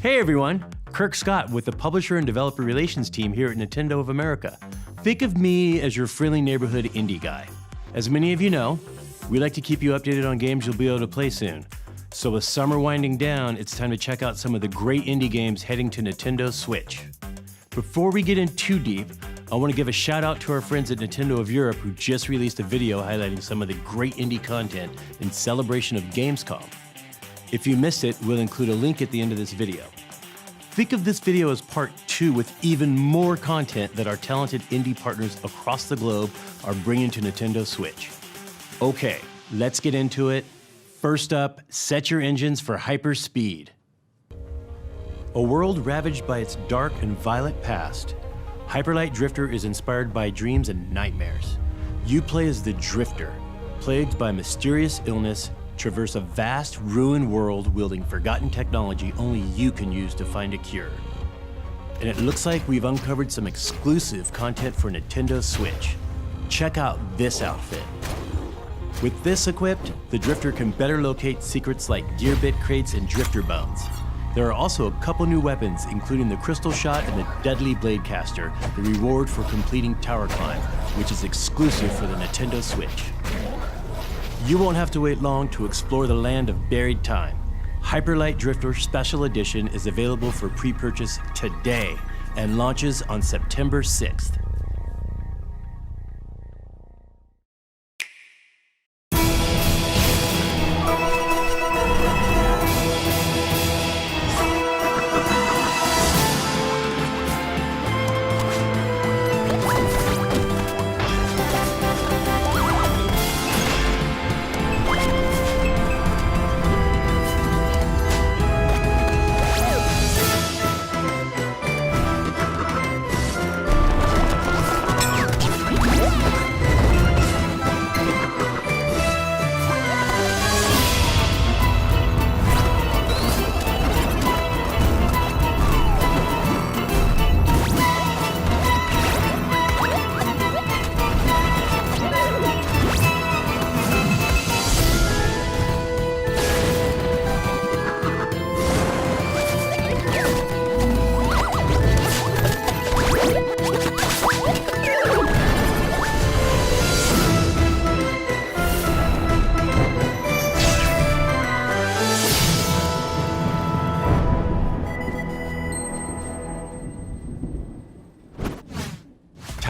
Hey everyone, Kirk Scott with the Publisher and Developer Relations team here at Nintendo of America. Think of me as your friendly neighborhood indie guy. As many of you know, we like to keep you updated on games you'll be able to play soon. So with summer winding down, it's time to check out some of the great indie games heading to Nintendo Switch. Before we get in too deep, I want to give a shout out to our friends at Nintendo of Europe who just released a video highlighting some of the great indie content in celebration of Gamescom. If you missed it, we'll include a link at the end of this video. Think of this video as part 2 with even more content that our talented indie partners across the globe are bringing to Nintendo Switch. Okay, let's get into it. First up, set your engines for hyper speed. A world ravaged by its dark and violent past, Hyper Light Drifter is inspired by dreams and nightmares. You play as the Drifter, plagued by mysterious illness, traverse a vast, ruined world wielding forgotten technology only you can use to find a cure. And it looks like we've uncovered some exclusive content for Nintendo Switch. Check out this outfit. With this equipped, the Drifter can better locate secrets like gear bit crates and drifter bones. There are also a couple new weapons, including the Crystal Shot and the Deadly Blade Caster, the reward for completing Tower Climb, which is exclusive for the Nintendo Switch. You won't have to wait long to explore the land of buried time. Hyper Light Drifter Special Edition is available for pre-purchase today and launches on September 6th.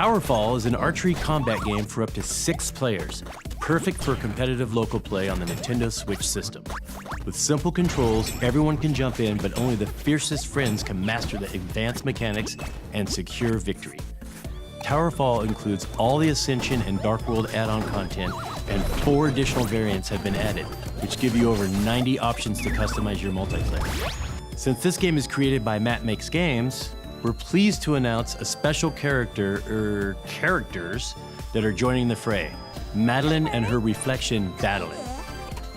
Towerfall is an archery combat game for up to 6 players, perfect for competitive local play on the Nintendo Switch system. With simple controls, everyone can jump in, but only the fiercest friends can master the advanced mechanics and secure victory. Towerfall includes all the Ascension and Dark World add-on content, and 4 additional variants have been added, which give you over 90 options to customize your multiplayer. Since this game is created by Matt Makes Games, we're pleased to announce a special characters that are joining the fray, Madeline and her reflection battling.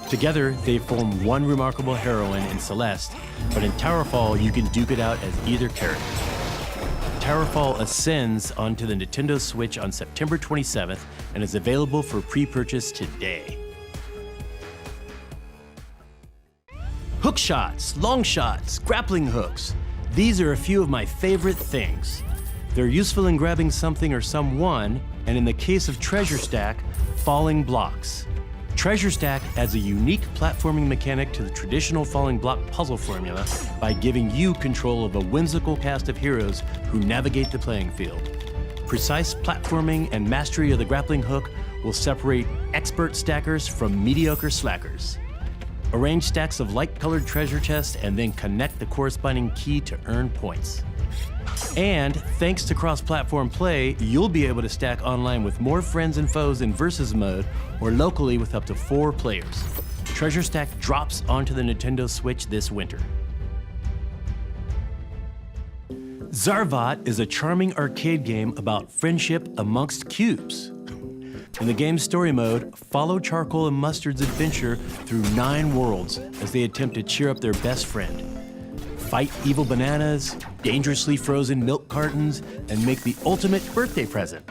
Together, they form one remarkable heroine in Celeste, but in Towerfall, you can duke it out as either character. Towerfall ascends onto the Nintendo Switch on September 27th and is available for pre-purchase today. Hook shots, long shots, grappling hooks. These are a few of my favorite things. They're useful in grabbing something or someone, and in the case of Treasure Stack, falling blocks. Treasure Stack adds a unique platforming mechanic to the traditional falling block puzzle formula by giving you control of a whimsical cast of heroes who navigate the playing field. Precise platforming and mastery of the grappling hook will separate expert stackers from mediocre slackers. Arrange stacks of light-colored treasure chests and then connect the corresponding key to earn points. And thanks to cross-platform play, you'll be able to stack online with more friends and foes in Versus mode or locally with up to 4 players. Treasure Stack drops onto the Nintendo Switch this winter. Zarvat is a charming arcade game about friendship amongst cubes. In the game's story mode, follow Charcoal and Mustard's adventure through 9 worlds as they attempt to cheer up their best friend. Fight evil bananas, dangerously frozen milk cartons, and make the ultimate birthday present.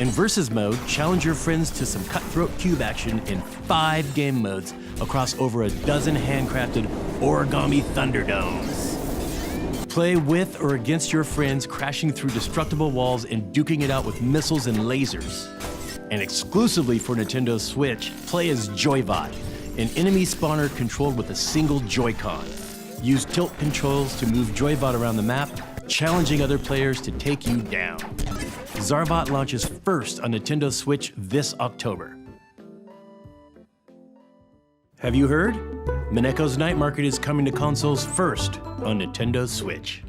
In Versus mode, challenge your friends to some cutthroat cube action in 5 game modes across over a dozen handcrafted origami Thunderdomes. Play with or against your friends, crashing through destructible walls and duking it out with missiles and lasers. And exclusively for Nintendo Switch, play as Joybot, an enemy spawner controlled with a single Joy-Con. Use tilt controls to move Joybot around the map, challenging other players to take you down. Zarbot launches first on Nintendo Switch this October. Have you heard? Mineko's Night Market is coming to consoles first on Nintendo Switch.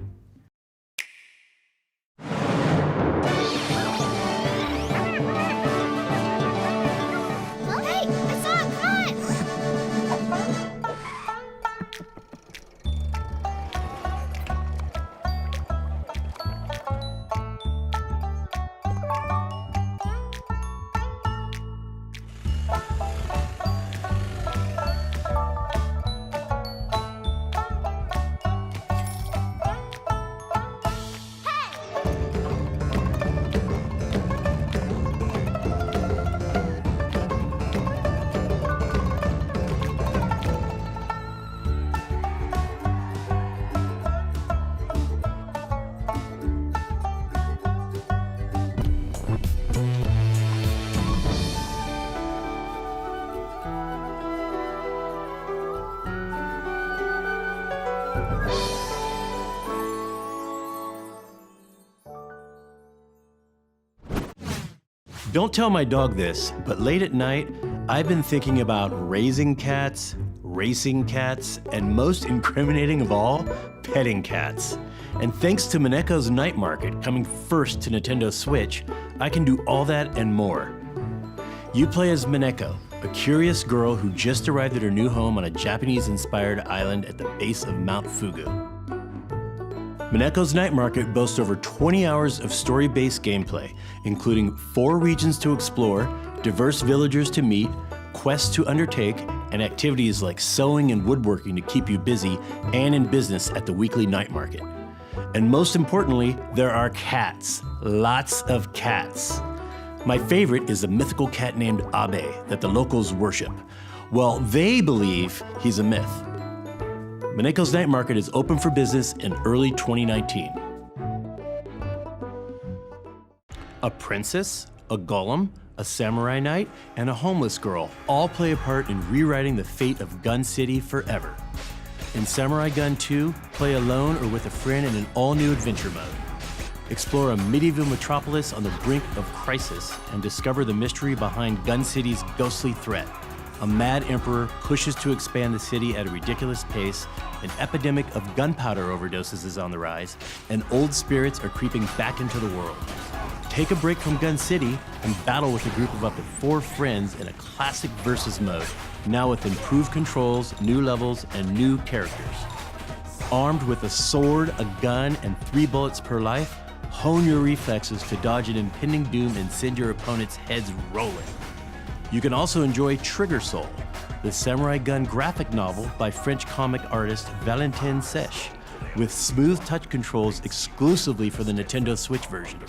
Don't tell my dog this, but late at night, I've been thinking about raising cats, racing cats, and most incriminating of all, petting cats. And thanks to Mineko's Night Market coming first to Nintendo Switch, I can do all that and more. You play as Mineko, a curious girl who just arrived at her new home on a Japanese-inspired island at the base of Mount Fugu. Mineko's Night Market boasts over 20 hours of story-based gameplay, including 4 regions to explore, diverse villagers to meet, quests to undertake, and activities like sewing and woodworking to keep you busy and in business at the weekly night market. And most importantly, there are cats. Lots of cats. My favorite is a mythical cat named Abe that the locals worship. Well, they believe he's a myth. Mineko's Night Market is open for business in early 2019. A princess, a golem, a samurai knight, and a homeless girl all play a part in rewriting the fate of Gun City forever. In Samurai Gun 2, play alone or with a friend in an all-new adventure mode. Explore a medieval metropolis on the brink of crisis and discover the mystery behind Gun City's ghostly threat. A mad emperor pushes to expand the city at a ridiculous pace, an epidemic of gunpowder overdoses is on the rise, and old spirits are creeping back into the world. Take a break from Gun City and battle with a group of up to 4 friends in a classic versus mode, now with improved controls, new levels, and new characters. Armed with a sword, a gun, and 3 bullets per life, hone your reflexes to dodge an impending doom and send your opponent's heads rolling. You can also enjoy Trigger Soul, the Samurai Gun graphic novel by French comic artist Valentin Sech, with smooth touch controls exclusively for the Nintendo Switch version.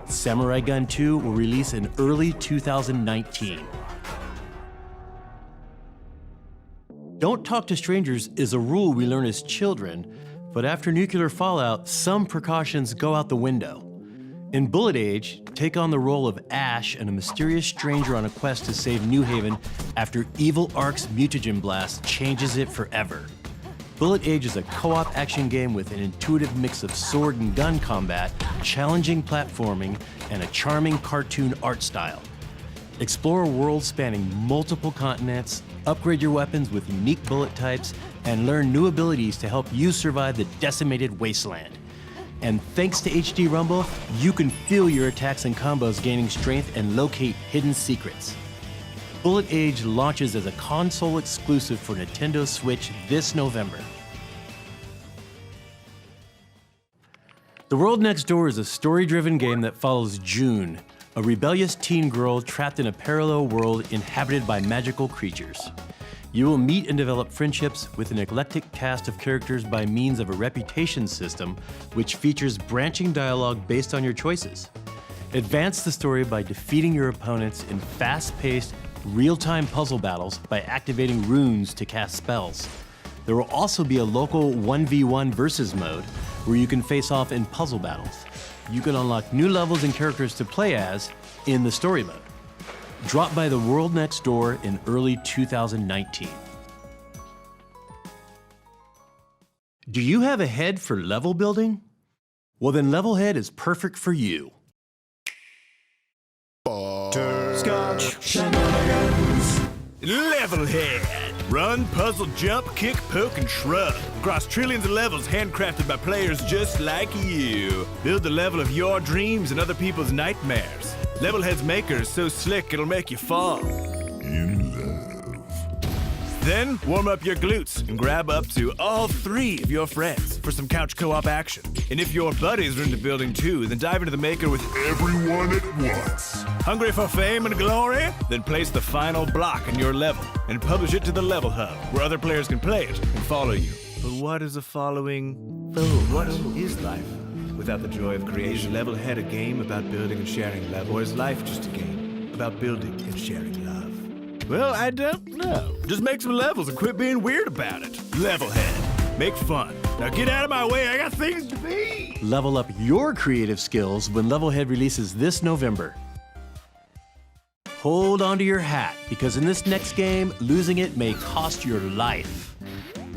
Samurai Gun 2 will release in early 2019. Don't talk to strangers is a rule we learn as children, but after nuclear fallout, some precautions go out the window. In Bullet Age, take on the role of Ash and a mysterious stranger on a quest to save New Haven after Evil Ark's mutagen blast changes it forever. Bullet Age is a co-op action game with an intuitive mix of sword and gun combat, challenging platforming, and a charming cartoon art style. Explore a world spanning multiple continents, upgrade your weapons with unique bullet types, and learn new abilities to help you survive the decimated wasteland. And thanks to HD Rumble, you can feel your attacks and combos gaining strength and locate hidden secrets. Bullet Age launches as a console exclusive for Nintendo Switch this November. The World Next Door is a story-driven game that follows June, a rebellious teen girl trapped in a parallel world inhabited by magical creatures. You will meet and develop friendships with an eclectic cast of characters by means of a reputation system which features branching dialogue based on your choices. Advance the story by defeating your opponents in fast-paced, real-time puzzle battles by activating runes to cast spells. There will also be a local 1v1 versus mode where you can face off in puzzle battles. You can unlock new levels and characters to play as in the story mode. Drop by the world next door in early 2019. Do you have a head for level building? Well, then Levelhead is perfect for you. Scotch shenanigans. Levelhead. Run, puzzle, jump, kick, poke, and shrug. Across trillions of levels handcrafted by players just like you. Build the level of your dreams and other people's nightmares. Levelhead's maker is so slick it'll make you fall. In love. Then warm up your glutes and grab up to all 3 of your friends for some couch co-op action. And if your buddies are into building too, then dive into the maker with Everyone at once. Hungry for fame and glory? Then place the final block in your level and publish it to the Level Hub, where other players can play it and follow you. But what is a following? What is life without the joy of creation? Is Levelhead a game about building and sharing love, or is life just a game about building and sharing love? Well, I don't know. Just make some levels and quit being weird about it. Levelhead. Make fun. Now get out of my way, I got things to be! Level up your creative skills when Levelhead releases this November. Hold on to your hat, because in this next game, losing it may cost your life.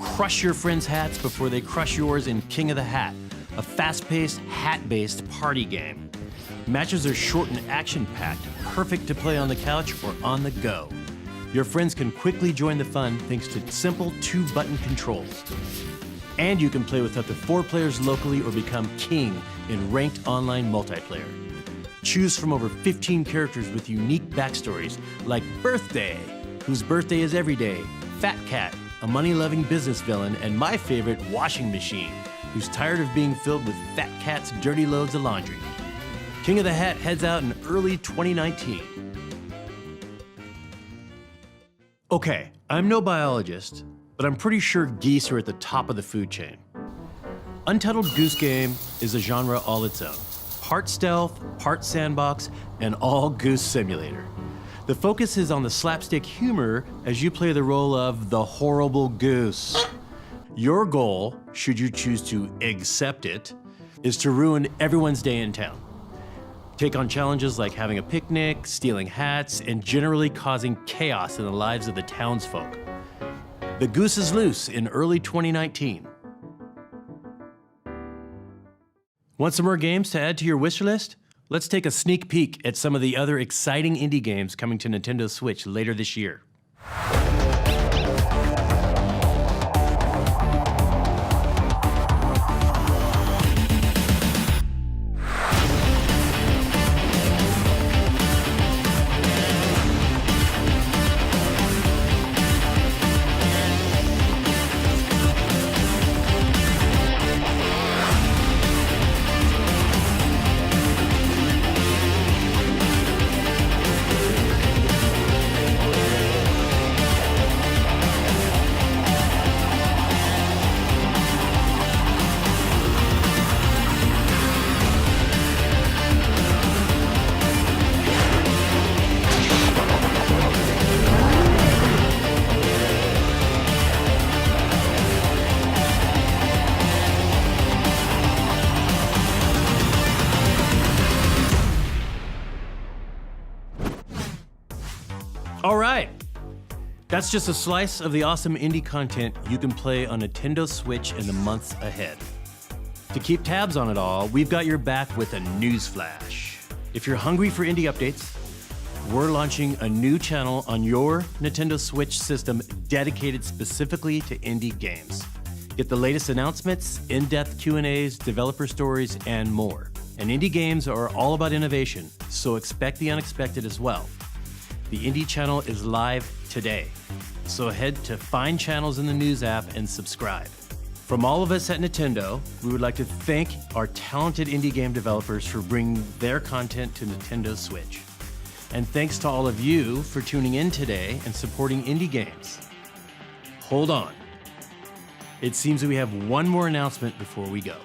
Crush your friends' hats before they crush yours in King of the Hat, a fast-paced, hat-based party game. Matches are short and action-packed, perfect to play on the couch or on the go. Your friends can quickly join the fun thanks to simple 2-button controls. And you can play with up to 4 players locally or become king in ranked online multiplayer. Choose from over 15 characters with unique backstories like Birthday, whose birthday is every day, Fat Cat, a money-loving business villain, and my favorite, Washing Machine, who's tired of being filled with Fat Cat's dirty loads of laundry. King of the Hat heads out in early 2019. Okay, I'm no biologist, but I'm pretty sure geese are at the top of the food chain. Untitled Goose Game is a genre all its own. Part stealth, part sandbox, and all goose simulator. The focus is on the slapstick humor as you play the role of the horrible goose. Your goal, should you choose to accept it, is to ruin everyone's day in town. Take on challenges like having a picnic, stealing hats, and generally causing chaos in the lives of the townsfolk. The Goose is loose in early 2019. Want some more games to add to your wish list? Let's take a sneak peek at some of the other exciting indie games coming to Nintendo Switch later this year. All right, that's just a slice of the awesome indie content you can play on Nintendo Switch in the months ahead. To keep tabs on it all, we've got your back with a news flash. If you're hungry for indie updates, we're launching a new channel on your Nintendo Switch system dedicated specifically to indie games. Get the latest announcements, in-depth Q&As, developer stories, and more. And indie games are all about innovation, so expect the unexpected as well. The Indie channel is live today, so head to Find Channels in the News app and subscribe. From all of us at Nintendo, we would like to thank our talented indie game developers for bringing their content to Nintendo Switch. And thanks to all of you for tuning in today and supporting indie games. Hold on. It seems that we have one more announcement before we go.